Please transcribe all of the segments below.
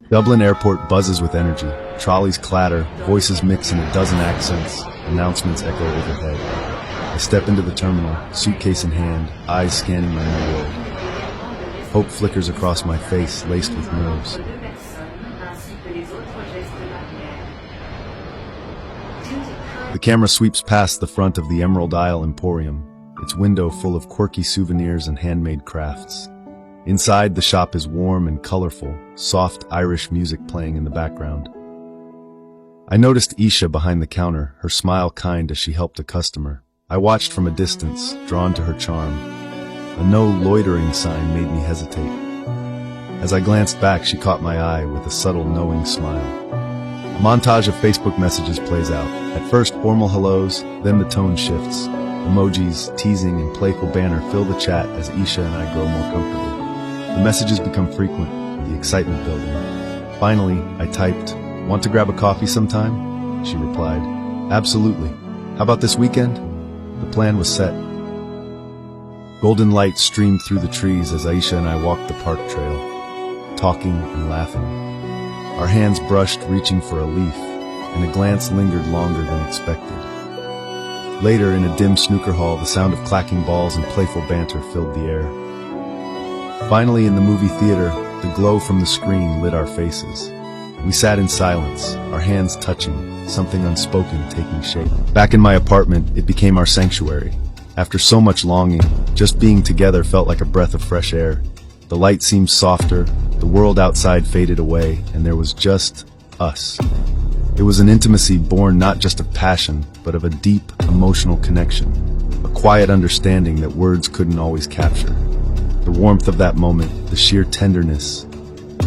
Dublin Airport buzzes with energy. Trolleys clatter, voices mix in a dozen accents, announcements echo overhead. I step into the terminal, suitcase in hand, eyes scanning my new world. Hope flickers across my face, laced with nerves. The camera sweeps past the front of the Emerald Isle Emporium, its window full of quirky souvenirs and handmade crafts. Inside, the shop is warm and colorful, soft Irish music playing in the background. I noticed Isha behind the counter, her smile kind as she helped a customer. I watched from a distance, drawn to her charm. A no loitering sign made me hesitate. As I glanced back, she caught my eye with a subtle, knowing smile. A montage of Facebook messages plays out. At first, formal hellos, then the tone shifts. Emojis, teasing, and playful banter fill the chat as Isha and I grow more comfortable. The messages become frequent, the excitement building. Finally, I typed, "Want to grab a coffee sometime?" She replied, "Absolutely. How about this weekend?" The plan was set. Golden light streamed through the trees as Aisha and I walked the park trail, talking and laughing. Our hands brushed, reaching for a leaf, and a glance lingered longer than expected. Later, in a dim snooker hall, the sound of clacking balls and playful banter filled the air. Finally, in the movie theater, the glow from the screen lit our faces. We sat in silence, our hands touching, something unspoken taking shape. Back in my apartment, it became our sanctuary. After so much longing, just being together felt like a breath of fresh air. The light seemed softer, the world outside faded away, and there was just us. It was an intimacy born not just of passion, but of a deep, emotional connection. A quiet understanding that words couldn't always capture. The warmth of that moment, the sheer tenderness,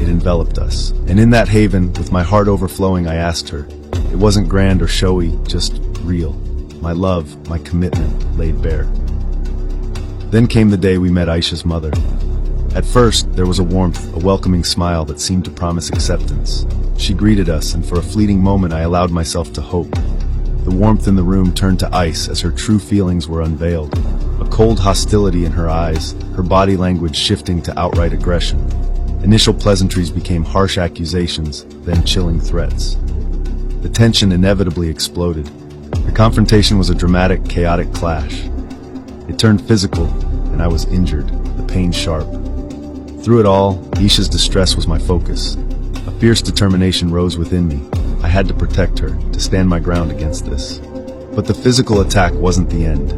it enveloped us. And in that haven, with my heart overflowing, I asked her. It wasn't grand or showy, just real. My love, my commitment, laid bare. Then came the day we met Aisha's mother. At first, there was a warmth, a welcoming smile that seemed to promise acceptance. She greeted us, and for a fleeting moment I allowed myself to hope. The warmth in the room turned to ice as her true feelings were unveiled. A cold hostility in her eyes, her body language shifting to outright aggression. Initial pleasantries became harsh accusations, then chilling threats. The tension inevitably exploded. The confrontation was a dramatic, chaotic clash. It turned physical, and I was injured, the pain sharp. Through it all, Isha's distress was my focus. A fierce determination rose within me. I had to protect her, to stand my ground against this. But the physical attack wasn't the end.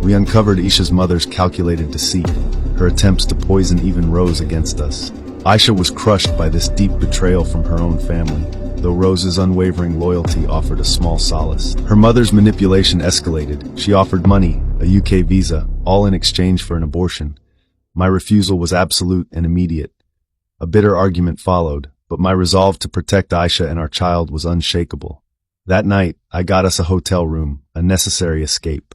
We uncovered Isha's mother's calculated deceit. Her attempts to poison even Rose against us. Aisha was crushed by this deep betrayal from her own family, though Rose's unwavering loyalty offered a small solace. Her mother's manipulation escalated. She offered money, a UK visa, all in exchange for an abortion. My refusal was absolute and immediate. A bitter argument followed, but my resolve to protect Aisha and our child was unshakable. That night, I got us a hotel room, a necessary escape.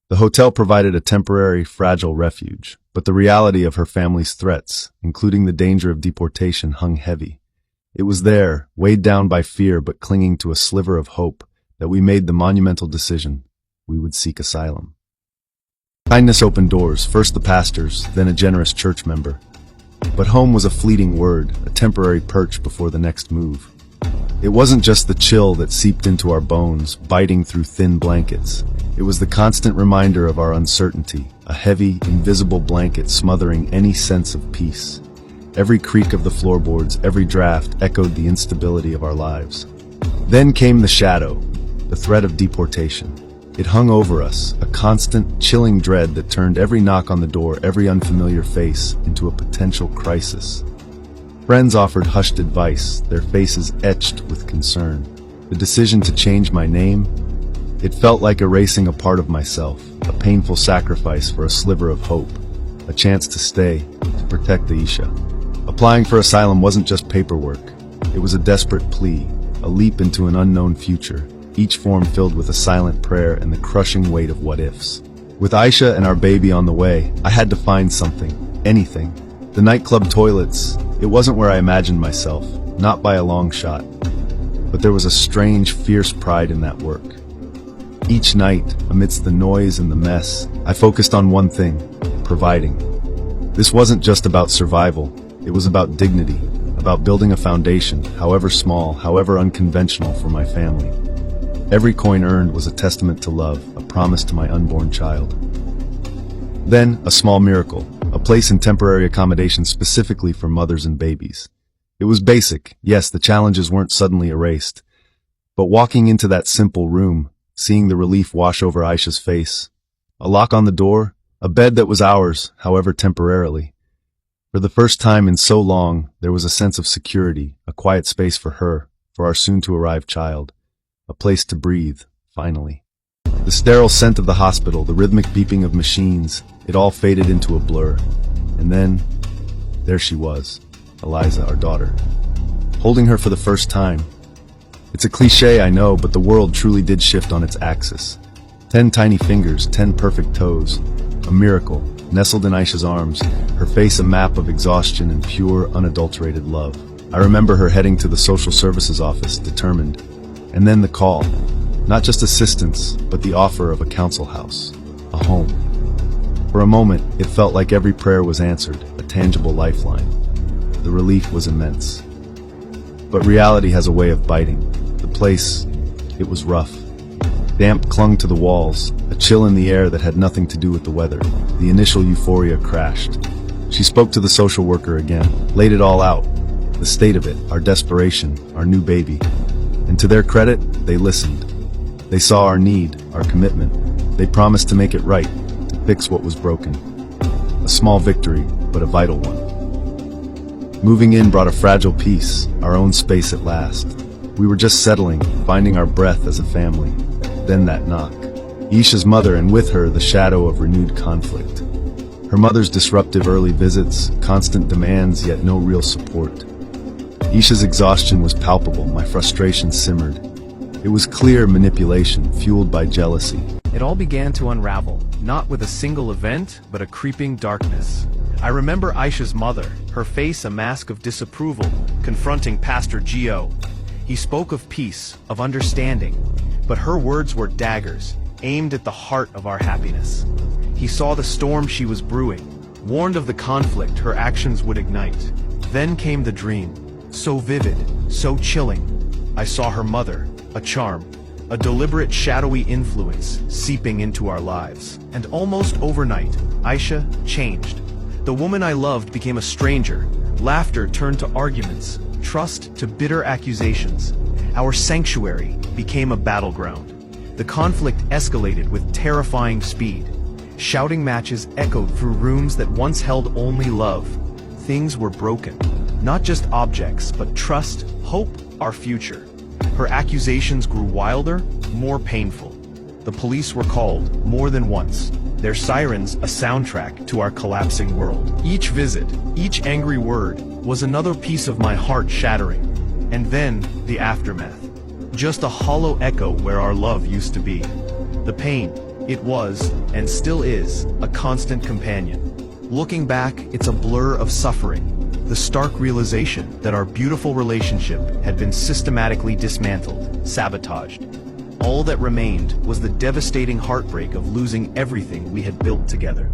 The hotel provided a temporary, fragile refuge, but the reality of her family's threats, including the danger of deportation, hung heavy. It was there, weighed down by fear but clinging to a sliver of hope, that we made the monumental decision: we would seek asylum. Kindness opened doors, first the pastor's, then a generous church member. But home was a fleeting word, a temporary perch before the next move. It wasn't just the chill that seeped into our bones, biting through thin blankets. It was the constant reminder of our uncertainty, a heavy, invisible blanket smothering any sense of peace. Every creak of the floorboards, every draft echoed the instability of our lives. Then came the shadow, the threat of deportation. It hung over us, a constant, chilling dread that turned every knock on the door, every unfamiliar face, into a potential crisis. Friends offered hushed advice, their faces etched with concern. The decision to change my name, it felt like erasing a part of myself, a painful sacrifice for a sliver of hope, a chance to stay, to protect Aisha. Applying for asylum wasn't just paperwork. It was a desperate plea, a leap into an unknown future, each form filled with a silent prayer and the crushing weight of what-ifs. With Aisha and our baby on the way, I had to find something, anything. The nightclub toilets, it wasn't where I imagined myself, not by a long shot. But there was a strange, fierce pride in that work. Each night, amidst the noise and the mess, I focused on one thing: providing. This wasn't just about survival, it was about dignity, about building a foundation, however small, however unconventional, for my family. Every coin earned was a testament to love, a promise to my unborn child. Then, a small miracle, a place in temporary accommodation specifically for mothers and babies. It was basic, yes, the challenges weren't suddenly erased. But walking into that simple room, seeing the relief wash over Aisha's face, a lock on the door, a bed that was ours, however temporarily. For the first time in so long, there was a sense of security, a quiet space for her, for our soon-to-arrive child. A place to breathe, finally. The sterile scent of the hospital, the rhythmic beeping of machines, it all faded into a blur. And then, there she was, Eliza, our daughter. Holding her for the first time. It's a cliché, I know, but the world truly did shift on its axis. 10 tiny fingers, 10 perfect toes. A miracle, nestled in Aisha's arms, her face a map of exhaustion and pure, unadulterated love. I remember her heading to the social services office, determined. And then the call. Not just assistance, but the offer of a council house. A home. For a moment, it felt like every prayer was answered, a tangible lifeline. The relief was immense. But reality has a way of biting. The place, it was rough. Damp clung to the walls, a chill in the air that had nothing to do with the weather. The initial euphoria crashed. She spoke to the social worker again, laid it all out. The state of it, our desperation, our new baby. And to their credit, they listened. They saw our need, our commitment. They promised to make it right, to fix what was broken. A small victory, but a vital one. Moving in brought a fragile peace, our own space at last. We were just settling, finding our breath as a family. Then that knock. Aisha's mother, and with her the shadow of renewed conflict. Her mother's disruptive early visits, constant demands, yet no real support. Aisha's exhaustion was palpable, my frustration simmered. It was clear manipulation, fueled by jealousy. It all began to unravel, not with a single event, but a creeping darkness. I remember Aisha's mother, her face a mask of disapproval, confronting Pastor Gio. He spoke of peace, of understanding, but her words were daggers, aimed at the heart of our happiness. He saw the storm she was brewing, warned of the conflict her actions would ignite. Then came the dream. So vivid, so chilling. I saw her mother, a charm, a deliberate shadowy influence seeping into our lives. And almost overnight, Aisha changed. The woman I loved became a stranger. Laughter turned to arguments, trust to bitter accusations. Our sanctuary became a battleground. The conflict escalated with terrifying speed. Shouting matches echoed through rooms that once held only love. Things were broken. Not just objects, but trust, hope, our future. Her accusations grew wilder, more painful. The police were called more than once, their sirens a soundtrack to our collapsing world. Each visit, each angry word, was another piece of my heart shattering. And then, the aftermath. Just a hollow echo where our love used to be. The pain, it was, and still is, a constant companion. Looking back, it's a blur of suffering. The stark realization that our beautiful relationship had been systematically dismantled, sabotaged. All that remained was the devastating heartbreak of losing everything we had built together.